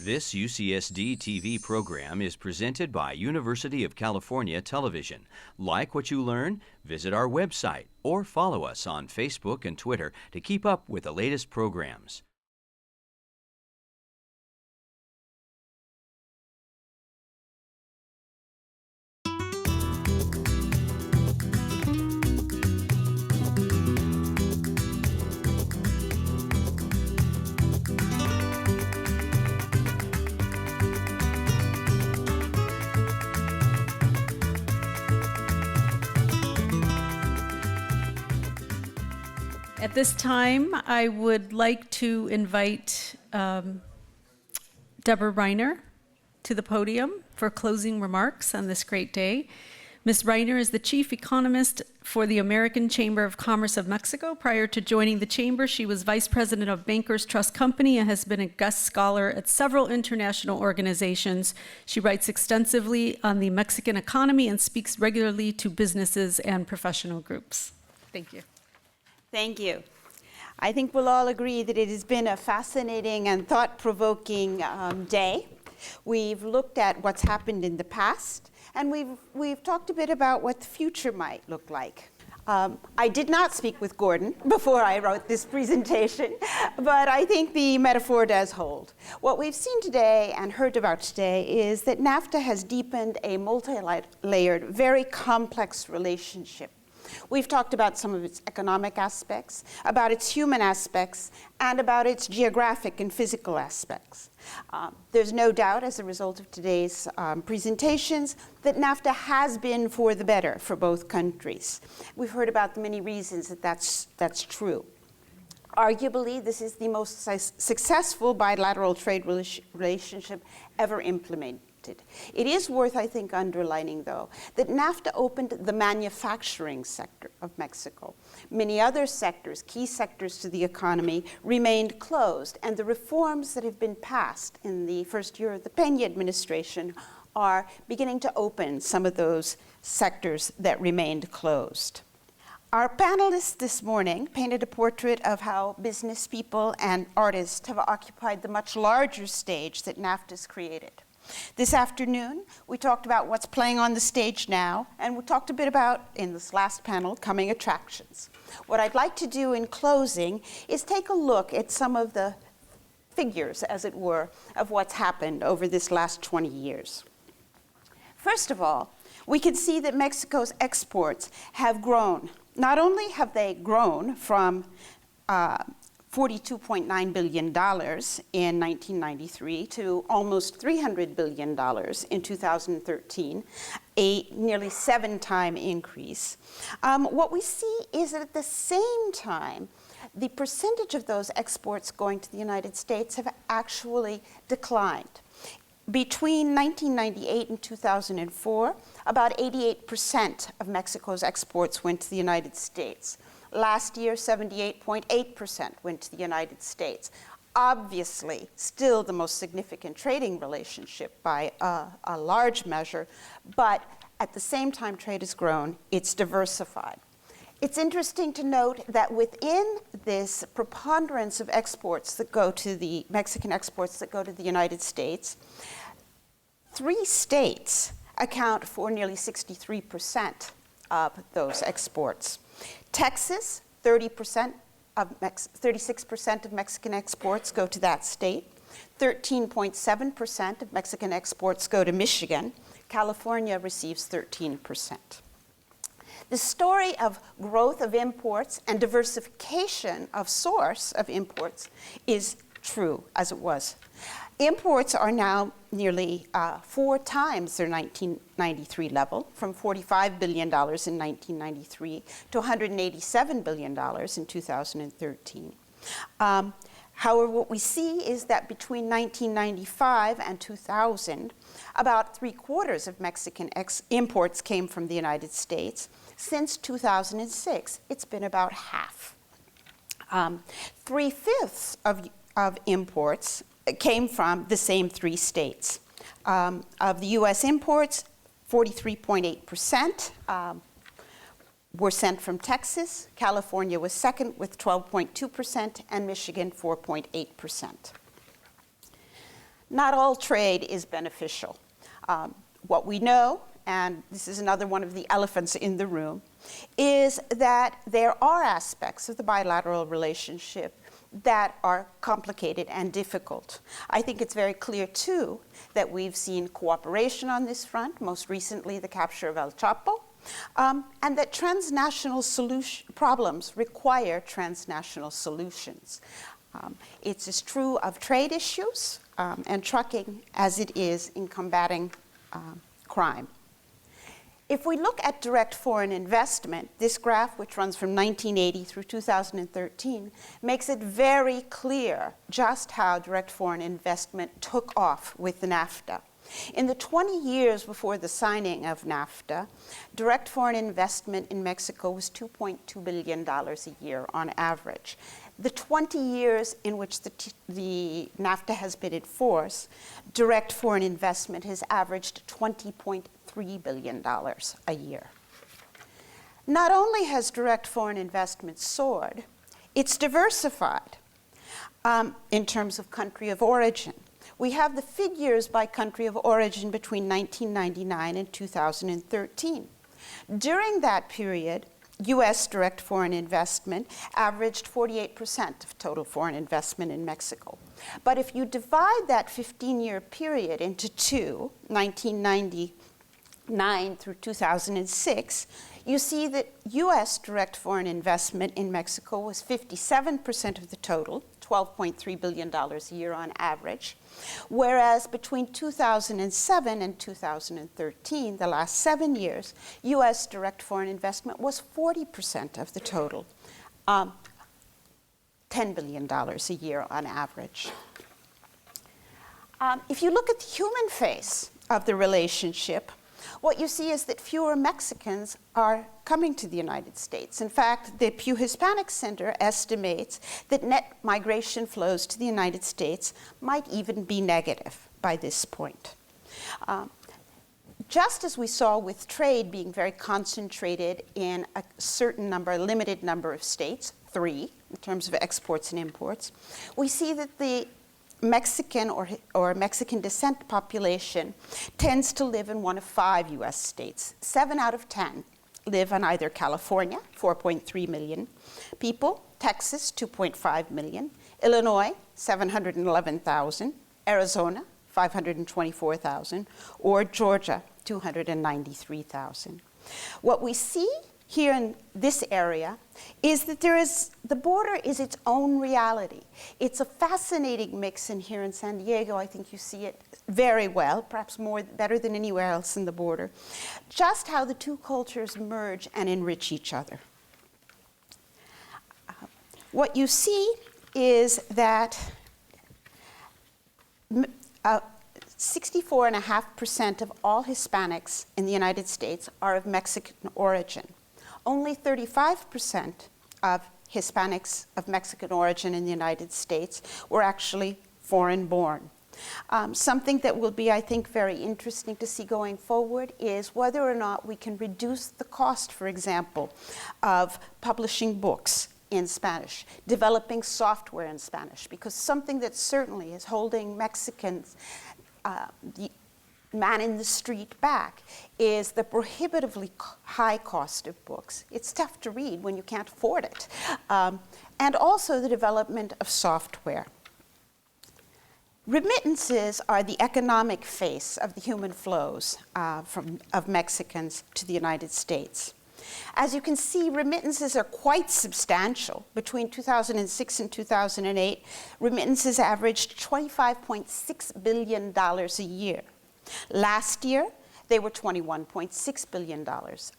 This UCSD TV program is presented by University of California Television. Like what you learn? Visit our website or follow us on Facebook and Twitter to keep up with the latest programs. At this time, I would like to invite Deborah Riner to the podium for closing remarks on this great day. Ms. Riner is the Chief Economist for the American Chamber of Commerce of Mexico. Prior to joining the Chamber, she was Vice President of Bankers Trust Company and has been a guest scholar at several international organizations. She writes extensively on the Mexican economy and speaks regularly to businesses and professional groups. Thank you. Thank you. I think we'll all agree that it has been a fascinating and thought-provoking day. We've looked at what's happened in the past, and we've talked a bit about what the future might look like. I did not speak with Gordon before I wrote this presentation, but I think the metaphor does hold. What we've seen today and heard about today is that NAFTA has deepened a multi-layered, very complex relationship. We've talked about some of its economic aspects, about its human aspects, and about its geographic and physical aspects. There's no doubt, as a result of today's presentations, that NAFTA has been for the better for both countries. We've heard about the many reasons that that's true. Arguably, this is the most successful bilateral trade relationship ever implemented. It is worth, I think, underlining, though, that NAFTA opened the manufacturing sector of Mexico. Many other sectors, key sectors to the economy, remained closed, and the reforms that have been passed in the first year of the Peña administration are beginning to open some of those sectors that remained closed. Our panelists this morning painted a portrait of how business people and artists have occupied the much larger stage that NAFTA's created. This afternoon, we talked about what's playing on the stage now, and we talked a bit about, in this last panel, coming attractions. What I'd like to do in closing is take a look at some of the figures, as it were, of what's happened over this last 20 years. First of all, we can see that Mexico's exports have grown. Not only have they grown from $42.9 billion in 1993 to almost $300 billion in 2013, a nearly 7-time increase. What we see is that at the same time, the percentage of those exports going to the United States have actually declined. Between 1998 and 2004, about 88% of Mexico's exports went to the United States. Last year, 78.8% went to the United States. Obviously, still the most significant trading relationship by a large measure, but at the same time trade has grown, it's diversified. It's interesting to note that within this preponderance of exports that go to the Mexican exports that go to the United States, 3 states account for nearly 63% of those exports. Texas, 36% of Mexican exports go to that state. 13.7% of Mexican exports go to Michigan. California receives 13%. The story of growth of imports and diversification of source of imports is true, as it was. Imports are now nearly 4 times their 1993 level, from $45 billion in 1993 to $187 billion in 2013. However, what we see is that between 1995 and 2000, about 3/4 of Mexican imports came from the United States. Since 2006, it's been about half. 3/5 of imports came from the same 3 states. Of the U.S. imports, 43.8% were sent from Texas. California was second with 12.2%, and Michigan 4.8%. not all trade is beneficial. What we know, and this is another one of the elephants in the room, is that there are aspects of the bilateral relationship that are complicated and difficult. I think it's very clear, too, that we've seen cooperation on this front, most recently the capture of El Chapo, and that transnational problems require transnational solutions. It's as true of trade issues and trucking as it is in combating crime. If we look at direct foreign investment, this graph, which runs from 1980 through 2013, makes it very clear just how direct foreign investment took off with the NAFTA. In the 20 years before the signing of NAFTA, direct foreign investment in Mexico was $2.2 billion a year on average. The 20 years in which the NAFTA has been in force, direct foreign investment has averaged $20.3 billion a year. Not only has direct foreign investment soared, it's diversified in terms of country of origin. We have the figures by country of origin between 1999 and 2013. During that period, U.S. direct foreign investment averaged 48% of total foreign investment in Mexico. But if you divide that 15-year period into two, 1999 through 2006, you see that U.S. direct foreign investment in Mexico was 57% of the total, $12.3 billion a year on average, whereas between 2007 and 2013, the last 7 years, U.S. direct foreign investment was 40% of the total, $10 billion a year on average. If you look at the human face of the relationship, what you see is that fewer Mexicans are coming to the United States. In fact, the Pew Hispanic Center estimates that net migration flows to the United States might even be negative by this point. Just as we saw with trade being very concentrated in a certain number, a limited number of states, 3 in terms of exports and imports, we see that the Mexican or Mexican descent population tends to live in one of 5 U.S. states. 7 out of 10 live in either California, 4.3 million people, Texas, 2.5 million, Illinois, 711,000, Arizona, 524,000, or Georgia, 293,000. What we see here in this area is that the border is its own reality. It's a fascinating mix, and here in San Diego, I think you see it very well, perhaps better than anywhere else in the border, just how the two cultures merge and enrich each other. What you see is that 64.5% of all Hispanics in the United States are of Mexican origin. Only 35% of Hispanics of Mexican origin in the United States were actually foreign-born. Something that will be, I think, very interesting to see going forward is whether or not we can reduce the cost, for example, of publishing books in Spanish, developing software in Spanish, because something that certainly is holding Mexicans, the man in the street back, is the prohibitively high cost of books. It's tough to read when you can't afford it. And also the development of software. Remittances are the economic face of the human flows of Mexicans to the United States. As you can see, remittances are quite substantial. Between 2006 and 2008, remittances averaged $25.6 billion a year. Last year, they were $21.6 billion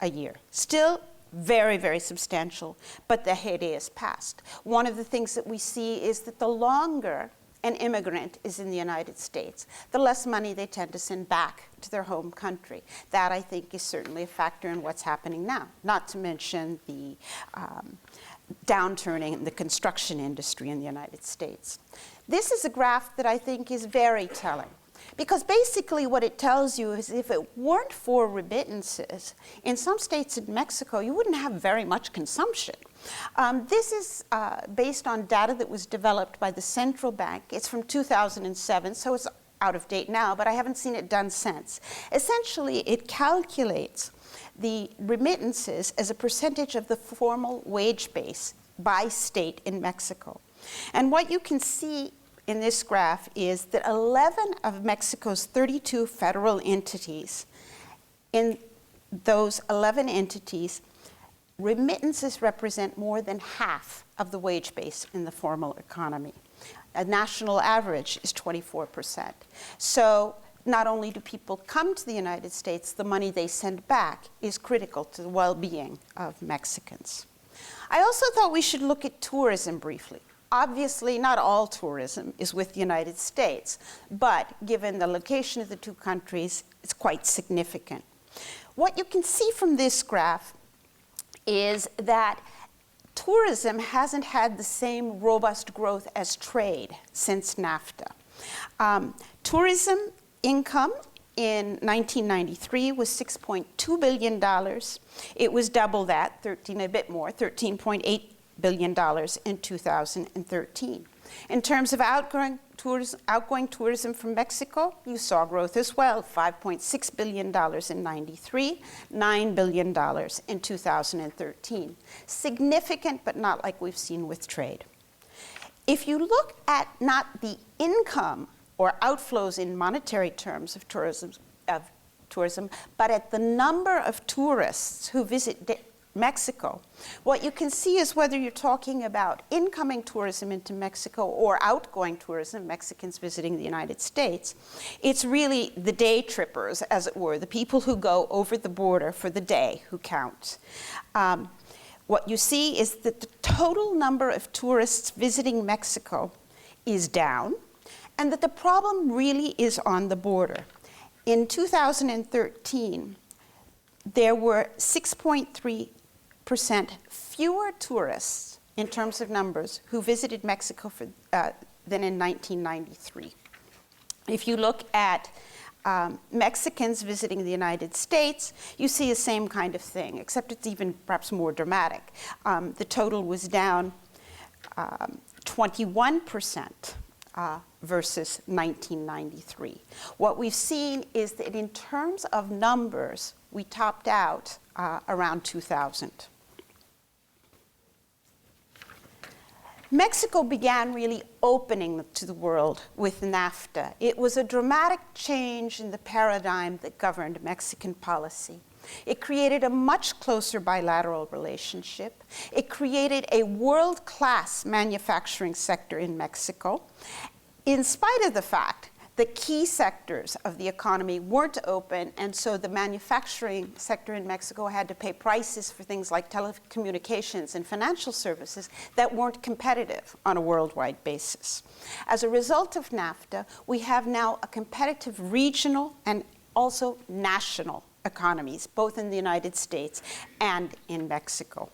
a year. Still very, very substantial, but the heyday is past. One of the things that we see is that the longer an immigrant is in the United States, the less money they tend to send back to their home country. That, I think, is certainly a factor in what's happening now, not to mention the downturn in the construction industry in the United States. This is a graph that I think is very telling. Because basically what it tells you is if it weren't for remittances, in some states in Mexico, you wouldn't have very much consumption. This is based on data that was developed by the central bank. It's from 2007, so it's out of date now, but I haven't seen it done since. Essentially, it calculates the remittances as a percentage of the formal wage base by state in Mexico. And what you can see in this graph is that 11 of Mexico's 32 federal entities, in those 11 entities, remittances represent more than half of the wage base in the formal economy. A national average is 24%. So not only do people come to the United States, the money they send back is critical to the well-being of Mexicans. I also thought we should look at tourism briefly. Obviously, not all tourism is with the United States, but given the location of the two countries, it's quite significant. What you can see from this graph is that tourism hasn't had the same robust growth as trade since NAFTA. Tourism income in 1993 was $6.2 billion. It was double that, $13.8 billion in 2013. In terms of outgoing tourism from Mexico, you saw growth as well, $5.6 billion in 93, $9 billion in 2013. Significant, but not like we've seen with trade. If you look at not the income or outflows in monetary terms of tourism, but at the number of tourists who visit Mexico, what you can see is whether you're talking about incoming tourism into Mexico or outgoing tourism, Mexicans visiting the United States, it's really the day trippers, as it were, the people who go over the border for the day who count. What you see is that the total number of tourists visiting Mexico is down, and that the problem really is on the border. In 2013, there were 6.3% fewer tourists in terms of numbers who visited Mexico than in 1993. If you look at Mexicans visiting the United States, you see the same kind of thing, except it's even perhaps more dramatic. The total was down 21% versus 1993. What we've seen is that in terms of numbers, we topped out around 2000. Mexico began really opening to the world with NAFTA. It was a dramatic change in the paradigm that governed Mexican policy. It created a much closer bilateral relationship. It created a world-class manufacturing sector in Mexico, in spite of the fact that key sectors of the economy weren't open, and so the manufacturing sector in Mexico had to pay prices for things like telecommunications and financial services that weren't competitive on a worldwide basis. As a result of NAFTA, we have now a competitive regional and also national economies, both in the United States and in Mexico.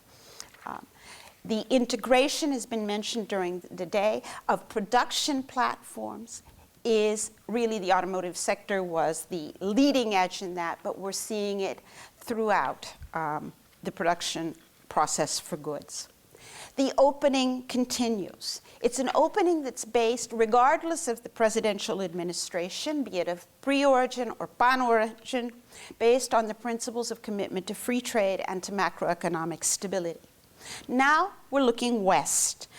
The integration has been mentioned during the day of production platforms. Is really the automotive sector was the leading edge in that, but we're seeing it throughout the production process for goods. The opening continues. It's an opening that's based, regardless of the presidential administration, be it of pre-origin or pan-origin, based on the principles of commitment to free trade and to macroeconomic stability. Now we're looking west.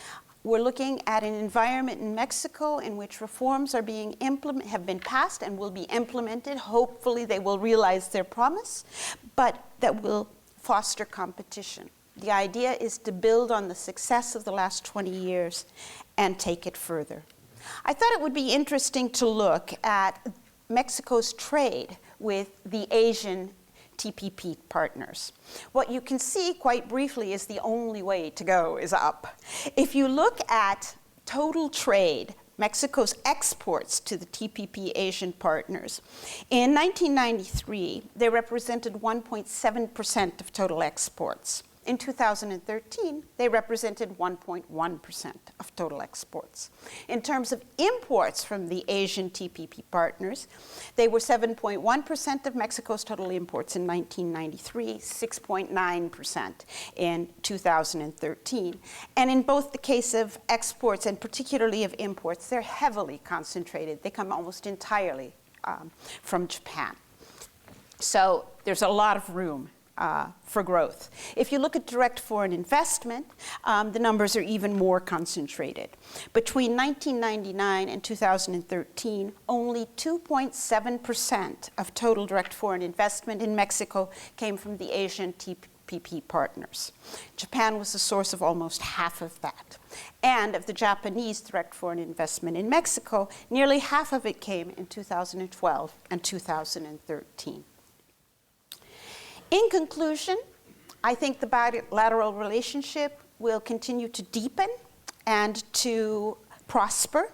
We're looking at an environment in Mexico in which reforms are have been passed and will be implemented. Hopefully they will realize their promise, but that will foster competition. The idea is to build on the success of the last 20 years and take it further. I thought it would be interesting to look at Mexico's trade with the Asian TPP partners. What you can see quite briefly is the only way to go is up. If you look at total trade, Mexico's exports to the TPP Asian partners, in 1993, they represented 1.7% of total exports. In 2013, they represented 1.1% of total exports. In terms of imports from the Asian TPP partners, they were 7.1% of Mexico's total imports in 1993, 6.9% in 2013. And in both the case of exports and particularly of imports, they're heavily concentrated. They come almost entirely from Japan. So there's a lot of room for growth. If you look at direct foreign investment, the numbers are even more concentrated. Between 1999 and 2013, only 2.7% of total direct foreign investment in Mexico came from the Asian TPP partners. Japan was the source of almost half of that. And of the Japanese direct foreign investment in Mexico, nearly half of it came in 2012 and 2013. In conclusion, I think the bilateral relationship will continue to deepen and to prosper.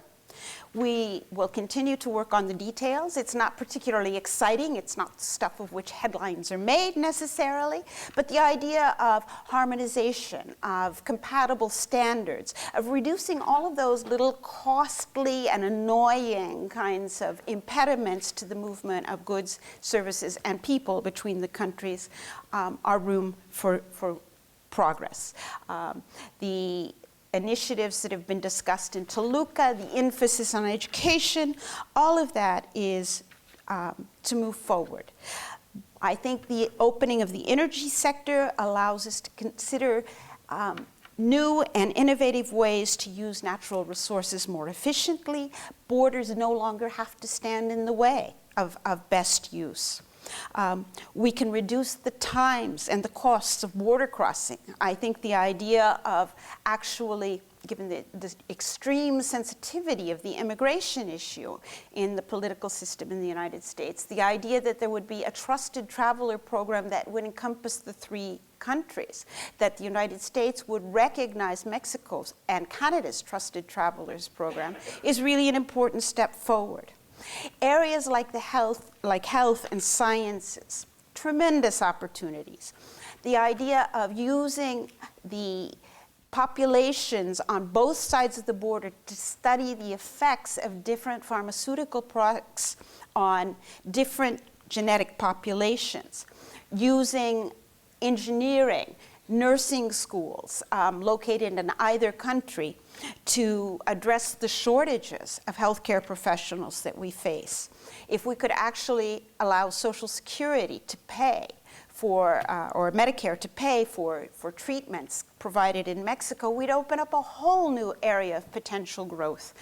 We will continue to work on the details. It's not particularly exciting. It's not stuff of which headlines are made necessarily, but the idea of harmonization, of compatible standards, of reducing all of those little costly and annoying kinds of impediments to the movement of goods, services, and people between the countries are room for progress. The initiatives that have been discussed in Toluca, the emphasis on education, all of that is to move forward. I think the opening of the energy sector allows us to consider new and innovative ways to use natural resources more efficiently. Borders no longer have to stand in the way of best use. We can reduce the times and the costs of border crossing. I think the idea of actually, given the extreme sensitivity of the immigration issue in the political system in the United States, the idea that there would be a trusted traveler program that would encompass the three countries, that the United States would recognize Mexico's and Canada's trusted travelers program is really an important step forward. Areas like health and sciences, tremendous opportunities. The idea of using the populations on both sides of the border to study the effects of different pharmaceutical products on different genetic populations, using engineering, nursing schools located in either country to address the shortages of healthcare professionals that we face. If we could actually allow Social Security to pay for, or Medicare to pay for treatments provided in Mexico, we'd open up a whole new area of potential growth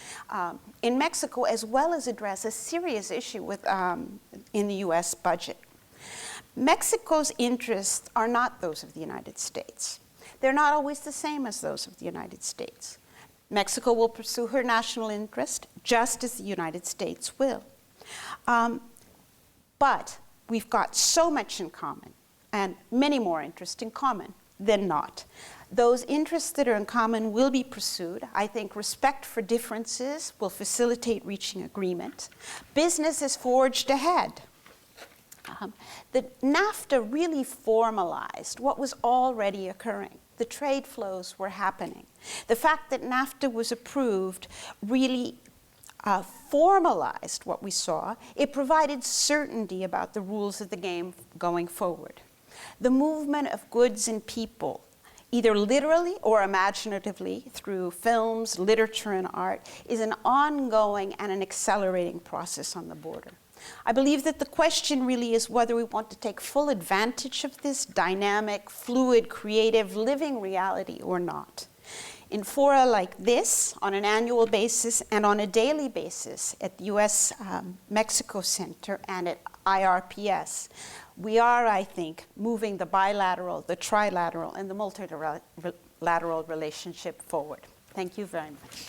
in Mexico, as well as address a serious issue in the US budget. Mexico's interests are not those of the United States. They're not always the same as those of the United States. Mexico will pursue her national interest just as the United States will. But we've got so much in common and many more interests in common than not. Those interests that are in common will be pursued. I think respect for differences will facilitate reaching agreement. Business is forged ahead. The NAFTA really formalized what was already occurring. The trade flows were happening. The fact that NAFTA was approved really formalized what we saw. It provided certainty about the rules of the game going forward. The movement of goods and people, either literally or imaginatively through films, literature, and art, is an ongoing and an accelerating process on the border. I believe that the question really is whether we want to take full advantage of this dynamic, fluid, creative, living reality or not. In fora like this, on an annual basis and on a daily basis at the U.S. Mexico Center and at IRPS, we are, I think, moving the bilateral, the trilateral, and the multilateral relationship forward. Thank you very much.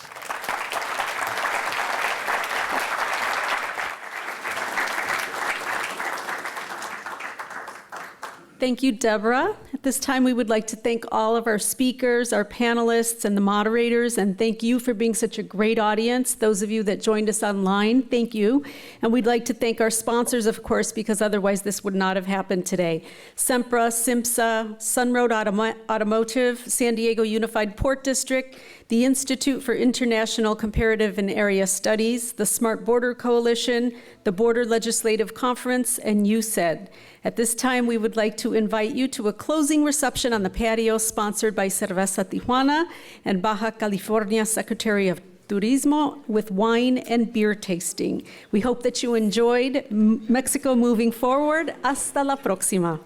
Thank you, Deborah. At this time, we would like to thank all of our speakers, our panelists, and the moderators, and thank you for being such a great audience. Those of you that joined us online, thank you. And we'd like to thank our sponsors, of course, because otherwise this would not have happened today. Sempra, SIMSA, Sunroad Automotive, San Diego Unified Port District, the Institute for International Comparative and Area Studies, the Smart Border Coalition, the Border Legislative Conference, and USED. At this time, we would like to invite you to a closing reception on the patio sponsored by Cerveza Tijuana and Baja California Secretary of Turismo with wine and beer tasting. We hope that you enjoyed Mexico Moving Forward. Hasta la próxima.